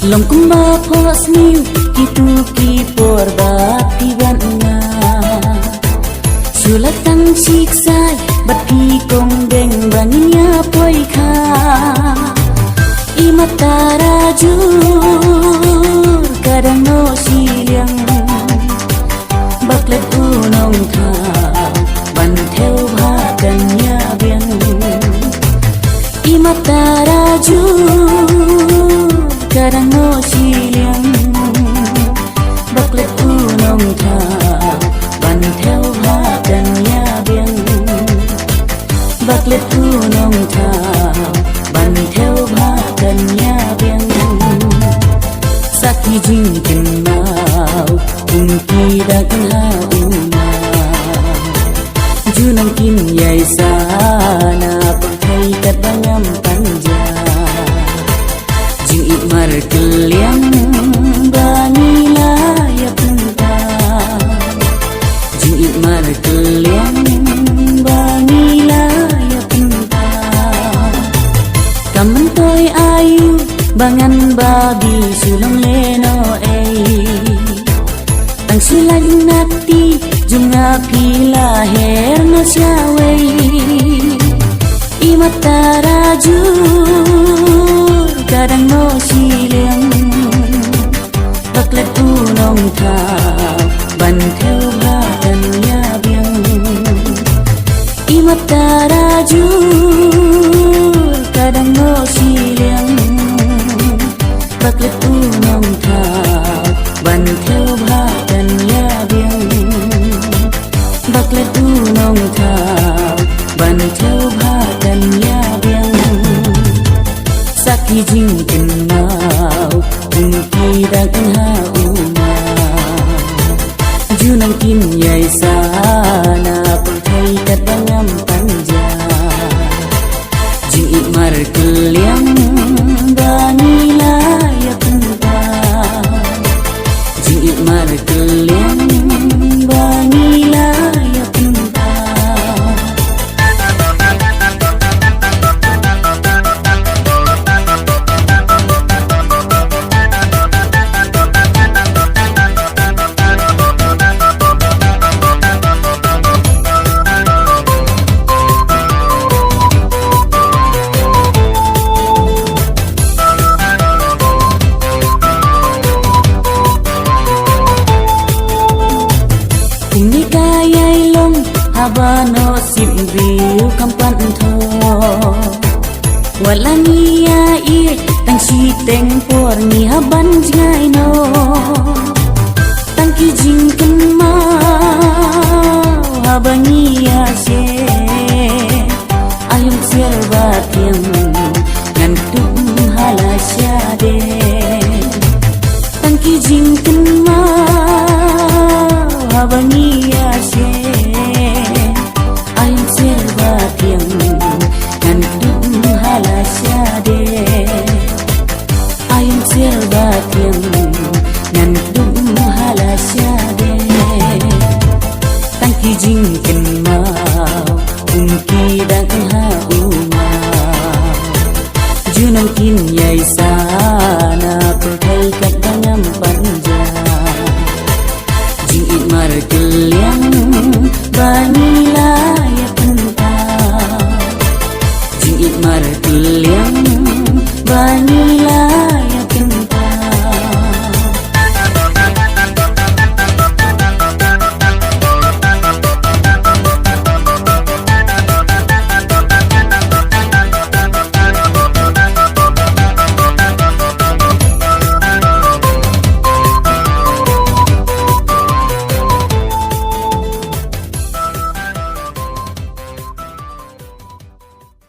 Long kumba pos niu kitu ki porba piwanna Sulatang siksai bat pi kong deng baninya poi kha Imatara jur kadang no siang Baklet unong tha ban theo bha kanya biang Imatara jur kadang no siang Baklet unong tha ban theo bha kanya biang Baklet unong tha ban theo bha kanya biang Sakhi jing kin mau unki dak ha uma Junang kin yai sana pakai kat bangam panja Jing ikmar keliang banila ya penta Jing ikmar keliang banila ya penta Kamen toy ayu bangan babi sulong leno Tang sulay nati junga pila her no siaway Imatara jur kadang no silang Baklet unong tha ban theo bha kanya biang Imatara jur kadang no silang Baklet unong tha ban theo bha kanya biang Baklet unong tha ban theo bha kanya biang Sakhi jing kin mau unki dak ha uma Junang kin yai sana pakai kat bangam panja Jing ikmar keliang banila ya penta Jing ikmar keliang banila ya penta Habano simbiu kampan tho Walania i tang si teng por ni haban jingai no Tang ki jing kan ma habania se Ayum serba tiang ngan tum halasya de Tang ki jing kan ma habania se Ayam serba tiang nan dum halasya de Tangki jing ken mau unki dak ha uma Junang kin yai sana pakai kat bangam panja Jing ikmar keliang banila